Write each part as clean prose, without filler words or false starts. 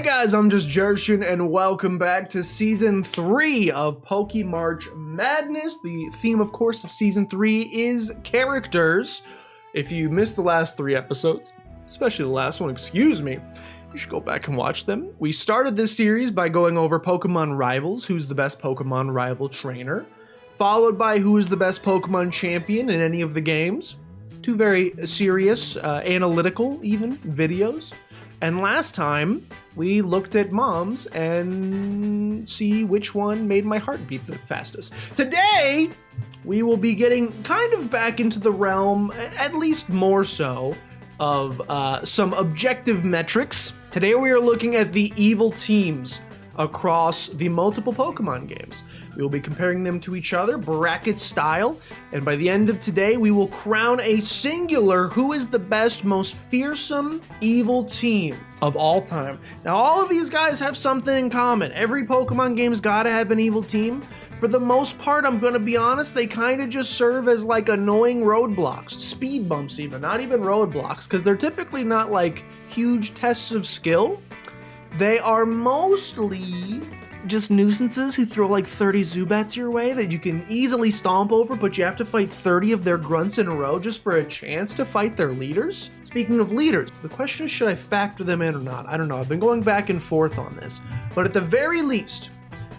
guys, I'm just Jershin, and welcome back to Season 3 of PokeMarch Madness. The theme, of course, of Season 3 is characters. If you missed the last 3 episodes, especially the last one, excuse me, you should go back and watch them. We started this series by going over Pokemon Rivals, who's the best Pokemon rival trainer, followed by who is the best Pokemon champion in any of the games. 2 very serious, analytical even, videos. And last time, we looked at moms and see which one made my heart beat the fastest. Today, we will be getting kind of back into the realm, at least more so, of some objective metrics. Today we are looking at the evil teams across the multiple Pokemon games. We will be comparing them to each other, bracket style, and by the end of today, we will crown a singular who is the best, most fearsome evil team of all time. Now, all of these guys have something in common. Every Pokemon game's gotta have an evil team. For the most part, I'm gonna be honest, they kind of just serve as like annoying roadblocks, speed bumps even, not even roadblocks, because they're typically not like huge tests of skill. They are mostly just nuisances who throw like 30 Zubats your way that you can easily stomp over, but you have to fight 30 of their grunts in a row just for a chance to fight their leaders. Speaking of leaders, the question is, should I factor them in or not? I don't know, I've been going back and forth on this. But at the very least,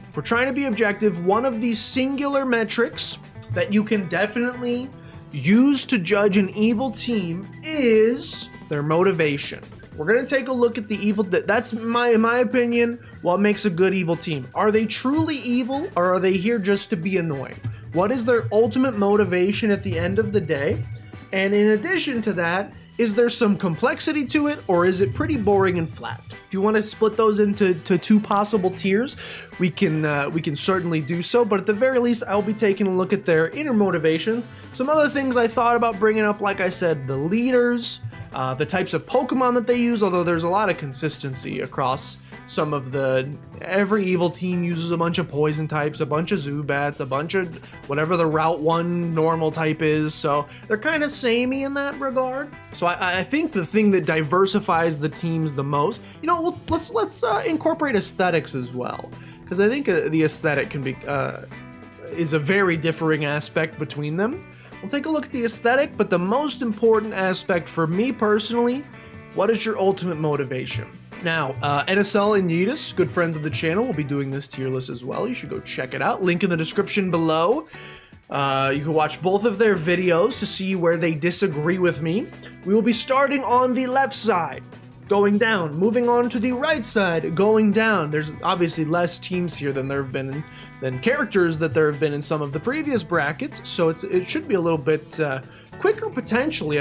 if we're trying to be objective, one of these singular metrics that you can definitely use to judge an evil team is their motivation. We're gonna take a look at the evil, that's in my opinion, what makes a good evil team. Are they truly evil, or are they here just to be annoying? What is their ultimate motivation at the end of the day? And in addition to that, is there some complexity to it, or is it pretty boring and flat? If you want to split those into 2 possible tiers, we can certainly do so, but at the very least, I'll be taking a look at their inner motivations. Some other things I thought about bringing up, like I said, the leaders, the types of Pokemon that they use, although there's a lot of consistency across some of every evil team uses a bunch of poison types, a bunch of Zubats, a bunch of whatever the Route 1 normal type is, so they're kind of samey in that regard. So I think the thing that diversifies the teams the most, you know, let's incorporate aesthetics as well, because I think the aesthetic can be, is a very differing aspect between them. We'll take a look at the aesthetic, but the most important aspect for me personally, what is your ultimate motivation? Now, NSL and Yeetus, good friends of the channel, will be doing this tier list as well. You should go check it out. Link in the description below. You can watch both of their videos to see where they disagree with me. We will be starting on the left side, going down, moving on to the right side, going down. There's obviously less teams here than there have been than characters that there have been in some of the previous brackets, so it should be a little bit quicker potentially.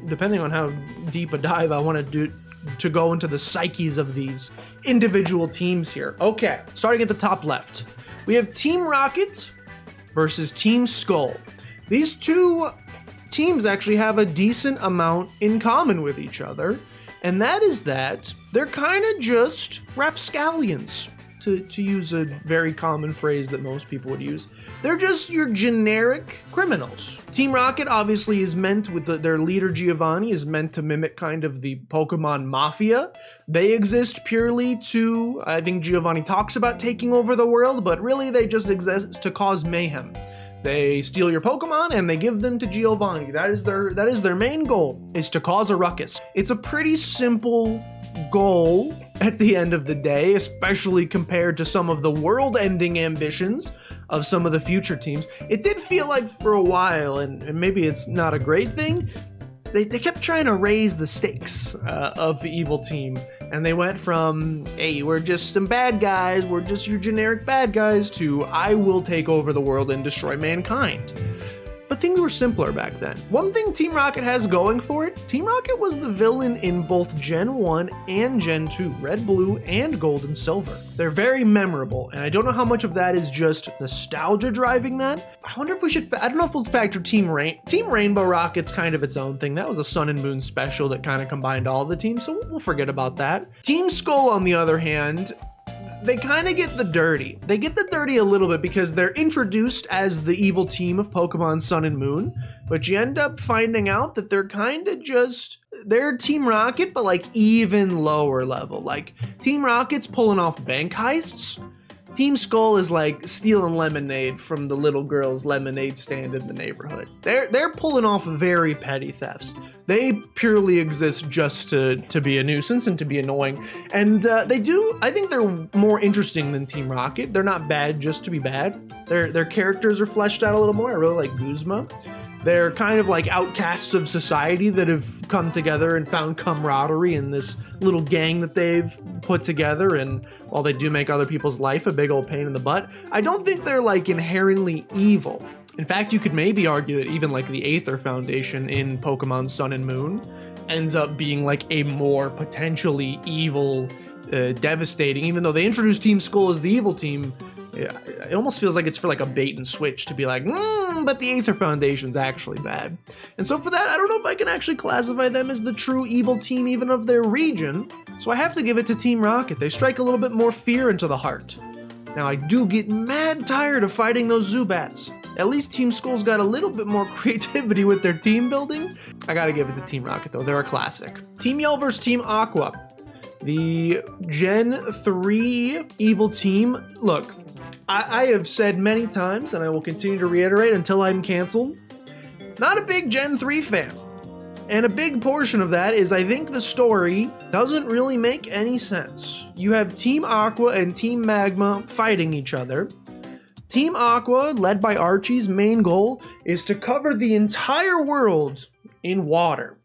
Depending on how deep a dive I want to do to go into the psyches of these individual teams here. Okay, starting at the top left, we have Team Rocket versus Team Skull. These 2 teams actually have a decent amount in common with each other, and that is that they're kind of just rapscallions, to use a very common phrase that most people would use. They're just your generic criminals. Team Rocket obviously is meant, with their leader Giovanni, is meant to mimic kind of the Pokemon Mafia. They exist purely to, I think Giovanni talks about taking over the world, but really they just exist to cause mayhem. They steal your Pokemon and they give them to Giovanni. That is their main goal, is to cause a ruckus. It's a pretty simple goal at the end of the day, especially compared to some of the world-ending ambitions of some of the future teams. It did feel like for a while, and maybe it's not a great thing, they kept trying to raise the stakes of the evil team. And they went from, hey, we're just some bad guys, we're just your generic bad guys, to I will take over the world and destroy mankind. But things were simpler back then. One thing Team Rocket has going for it, Team Rocket was the villain in both Gen 1 and Gen 2, Red, Blue, and Gold and Silver. They're very memorable, and I don't know how much of that is just nostalgia driving that. I wonder if we should, I don't know if we'll factor Team Rainbow Rocket's kind of its own thing. That was a Sun and Moon special that kind of combined all the teams, so we'll forget about that. Team Skull, on the other hand, they kind of get the dirty. They get the dirty a little bit because they're introduced as the evil team of Pokemon Sun and Moon, but you end up finding out that they're kind of just, they're Team Rocket, but like even lower level. Like Team Rocket's pulling off bank heists. Team Skull is like stealing lemonade from the little girl's lemonade stand in the neighborhood. They're pulling off very petty thefts. They purely exist just to be a nuisance and to be annoying. And I think they're more interesting than Team Rocket. They're not bad just to be bad. Their characters are fleshed out a little more. I really like Guzma. They're kind of like outcasts of society that have come together and found camaraderie in this little gang that they've put together. And while they do make other people's life a big old pain in the butt, I don't think they're like inherently evil. In fact, you could maybe argue that even like the Aether Foundation in Pokemon Sun and Moon ends up being like a more potentially evil, devastating, even though they introduced Team Skull as the evil team. Yeah, it almost feels like it's for like a bait and switch to be like, but the Aether Foundation's actually bad. And so for that, I don't know if I can actually classify them as the true evil team even of their region. So I have to give it to Team Rocket. They strike a little bit more fear into the heart. Now I do get mad tired of fighting those Zubats. At least Team Skull's got a little bit more creativity with their team building. I gotta give it to Team Rocket though, they're a classic. Team Yell versus Team Aqua. The Gen 3 evil team. Look, I have said many times, and I will continue to reiterate until I'm canceled, not a big Gen 3 fan. And a big portion of that is I think the story doesn't really make any sense. You have Team Aqua and Team Magma fighting each other. Team Aqua, led by Archie's main goal, is to cover the entire world in water.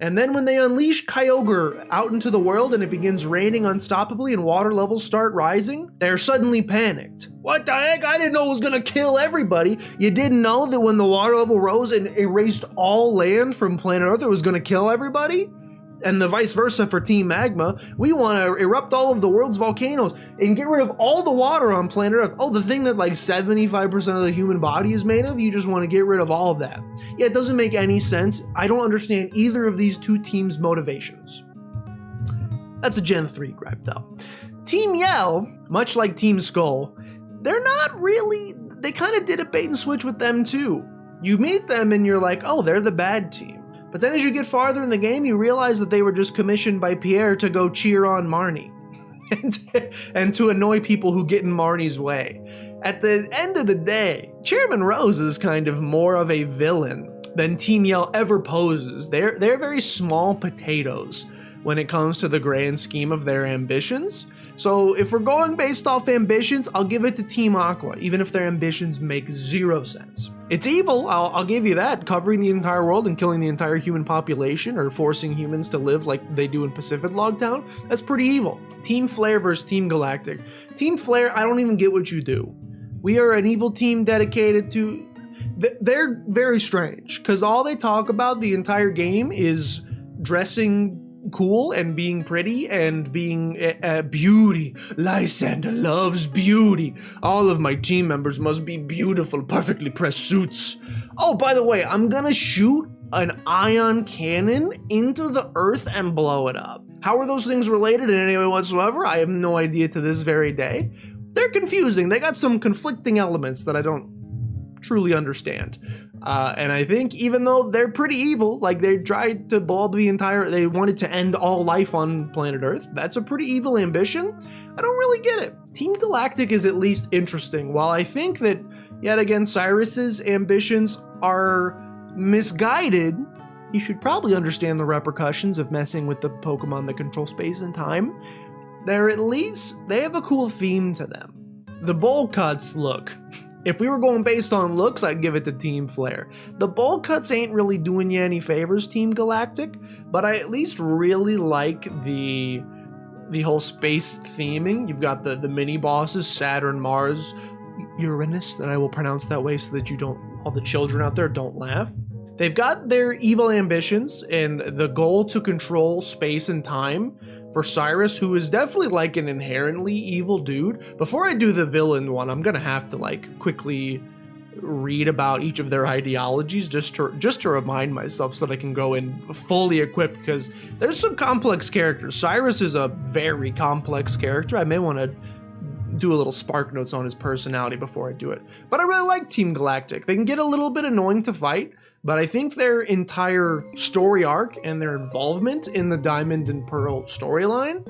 And then when they unleash Kyogre out into the world and it begins raining unstoppably and water levels start rising, they're suddenly panicked. What the heck? I didn't know it was gonna kill everybody. You didn't know that when the water level rose and erased all land from planet Earth, it was gonna kill everybody? And the vice versa for Team Magma. We want to erupt all of the world's volcanoes and get rid of all the water on planet Earth. Oh, the thing that like 75% of the human body is made of, you just want to get rid of all of that. Yeah, it doesn't make any sense. I don't understand either of these two teams' motivations. That's a Gen 3 gripe though. Team Yell, much like Team Skull, they're not really, they kind of did a bait and switch with them too. You meet them and you're like, oh, they're the bad team. But then as you get farther in the game, you realize that they were just commissioned by Pierre to go cheer on Marnie and to annoy people who get in Marnie's way. At the end of the day, Chairman Rose is kind of more of a villain than Team Yell ever poses. They're very small potatoes when it comes to the grand scheme of their ambitions. So if we're going based off ambitions, I'll give it to Team Aqua, even if their ambitions make zero sense. It's evil, I'll give you that, covering the entire world and killing the entire human population or forcing humans to live like they do in Pacific Logtown. That's pretty evil. Team Flare versus Team Galactic. Team Flare, I don't even get what you do. We are an evil team dedicated to... They're very strange, because all they talk about the entire game is dressing cool and being pretty and being beauty. Lysander loves beauty. All of my team members must be beautiful, perfectly pressed suits. Oh, by the way, I'm gonna shoot an ion cannon into the earth and blow it up. How are those things related in any way whatsoever? I have no idea to this very day. They're confusing. They got some conflicting elements that I don't truly understand. And I think even though they're pretty evil, like they tried to blow up they wanted to end all life on planet Earth. That's a pretty evil ambition. I don't really get it. Team Galactic is at least interesting. While I think that, yet again, Cyrus's ambitions are misguided, he should probably understand the repercussions of messing with the Pokemon that control space and time. They have a cool theme to them. The bowl cuts, look. If we were going based on looks, I'd give it to Team Flare. The bowl cuts ain't really doing you any favors, Team Galactic, but I at least really like the whole space theming. You've got the mini bosses, Saturn, Mars, Uranus, that I will pronounce that way so that all the children out there don't laugh. They've got their evil ambitions and the goal to control space and time for Cyrus, who is definitely like an inherently evil dude. Before I do the villain one, I'm gonna have to like quickly read about each of their ideologies just to remind myself so that I can go in fully equipped, because there's some complex characters. Cyrus is a very complex character. I may want to do a little spark notes on his personality before I do it. But I really like Team Galactic. They can get a little bit annoying to fight, but I think their entire story arc and their involvement in the Diamond and Pearl storyline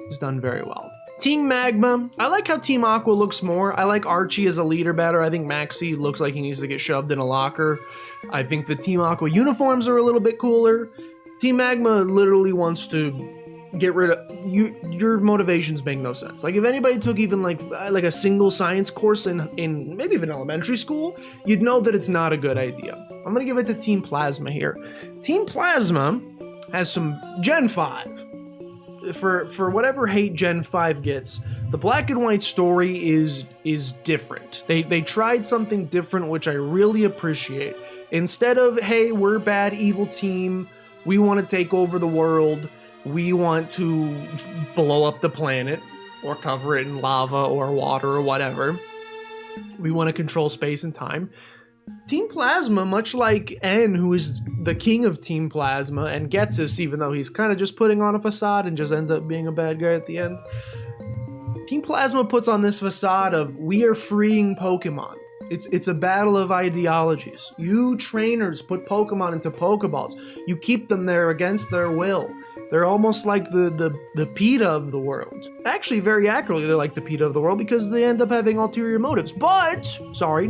is done very well. Team Magma, I like how Team Aqua looks more. I like Archie as a leader better. I think Maxie looks like he needs to get shoved in a locker. I think the Team Aqua uniforms are a little bit cooler. Team Magma literally wants to get rid of you. Your motivations make no sense. Like if anybody took even like a single science course in maybe even elementary school, you'd know that it's not a good idea. I'm gonna give it to Team Plasma here. Team Plasma has some Gen 5. For whatever hate Gen 5 gets, the black and white story is different. They tried something different, which I really appreciate. Instead of, hey, we're bad evil team, we want to take over the world, we want to blow up the planet or cover it in lava or water or whatever, we want to control space and time. Team Plasma, much like N, who is the king of Team Plasma, and gets us even though he's kind of just putting on a facade and just ends up being a bad guy at the end. Team Plasma puts on this facade of, we are freeing Pokemon. It's a battle of ideologies. You trainers put Pokemon into Pokeballs. You keep them there against their will. They're almost like the PETA of the world. Actually, very accurately, they're like the PETA of the world because they end up having ulterior motives. But, sorry.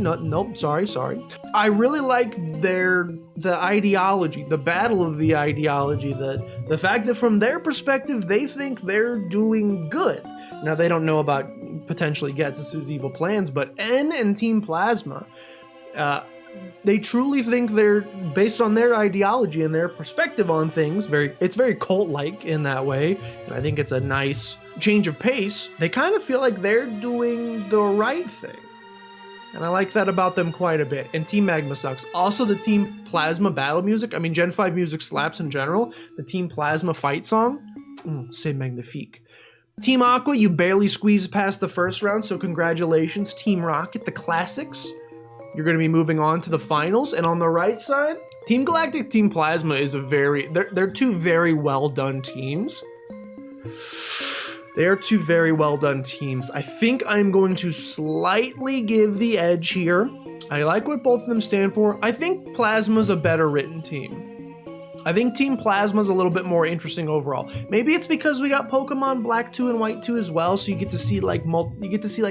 I really like the ideology, the battle of the ideology, the fact that from their perspective, they think they're doing good. Now, they don't know about potentially Ghetsis' evil plans, but N and Team Plasma, they truly think they're, based on their ideology and their perspective on things, it's very cult-like in that way, and I think it's a nice change of pace. They kind of feel like they're doing the right thing, and I like that about them quite a bit. And Team Magma sucks. Also, the Team Plasma battle music, I mean, Gen 5 music slaps in general. The Team Plasma fight song, c'est magnifique. Team Aqua, you barely squeezed past the first round, so congratulations. Team Rocket, the classics. You're going to be moving on to the finals. And on the right side, Team Galactic, Team Plasma is they're two very well done teams. They are two very well done teams. I think I'm going to slightly give the edge here. I like what both of them stand for. I think Plasma's a better written team. I think Team Plasma's a little bit more interesting overall. Maybe it's because we got Pokemon Black 2 and White 2 as well, so you get to see like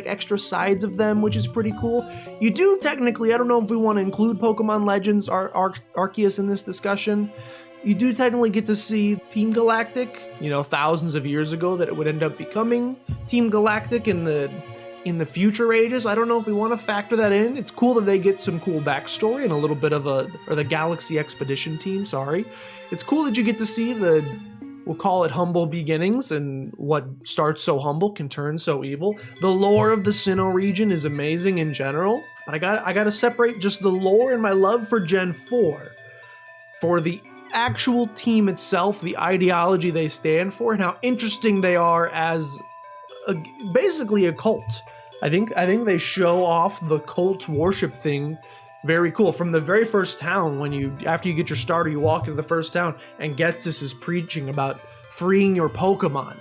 extra sides of them, which is pretty cool. You do technically, I don't know if we want to include Pokemon Legends or Arceus in this discussion. You do technically get to see Team Galactic, thousands of years ago that it would end up becoming Team Galactic in the future ages. I don't know if we want to factor that in. It's cool that they get some cool backstory and a little bit of the Galaxy Expedition team, sorry. It's cool that you get to see we'll call it humble beginnings, and what starts so humble can turn so evil. The lore of the Sinnoh region is amazing in general, but I gotta separate just the lore and my love for Gen 4 for the actual team itself, the ideology they stand for, and how interesting they are as basically a cult. I think they show off the cult worship thing very cool. From the very first town, after you get your starter, you walk into the first town and Ghetsis is preaching about freeing your Pokemon.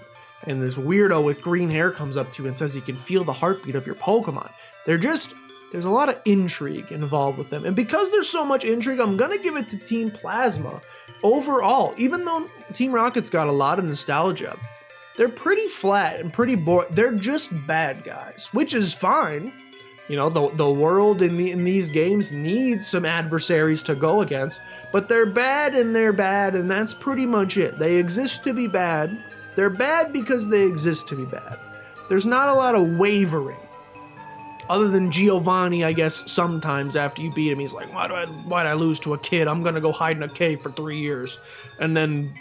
And this weirdo with green hair comes up to you and says he can feel the heartbeat of your Pokemon. There's a lot of intrigue involved with them. And because there's so much intrigue, I'm gonna give it to Team Plasma. Overall, even though Team Rocket's got a lot of nostalgia, they're pretty flat and pretty boring. They're just bad guys, which is fine. The world in these games needs some adversaries to go against, but they're bad, and that's pretty much it. They exist to be bad. They're bad because they exist to be bad. There's not a lot of wavering. Other than Giovanni, I guess, sometimes after you beat him, he's like, why'd I lose to a kid? I'm gonna go hide in a cave for 3 years. And then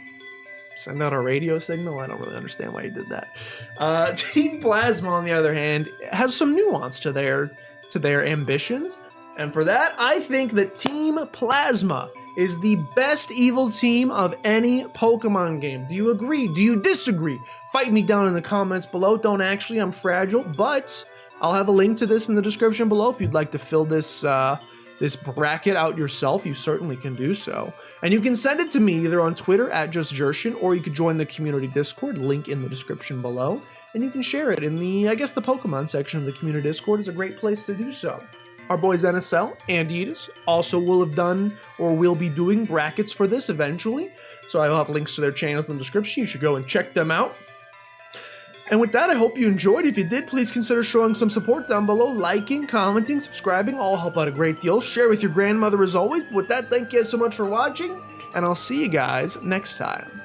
send out a radio signal? I don't really understand why he did that. Team Plasma, on the other hand, has some nuance to their ambitions. And for that, I think that Team Plasma is the best evil team of any Pokemon game. Do you agree? Do you disagree? Fight me down in the comments below. Don't actually, I'm fragile, but I'll have a link to this in the description below. If you'd like to fill this bracket out yourself, you certainly can do so. And you can send it to me either on Twitter at JustJurshin, or you could join the community Discord, link in the description below. And you can share it in the Pokemon section of the community Discord is a great place to do so. Our boys NSL and Edis also will have done or will be doing brackets for this eventually. So I'll have links to their channels in the description. You should go and check them out. And with that, I hope you enjoyed. If you did, please consider showing some support down below. Liking, commenting, subscribing, all help out a great deal. Share with your grandmother as always. But with that, thank you guys so much for watching, and I'll see you guys next time.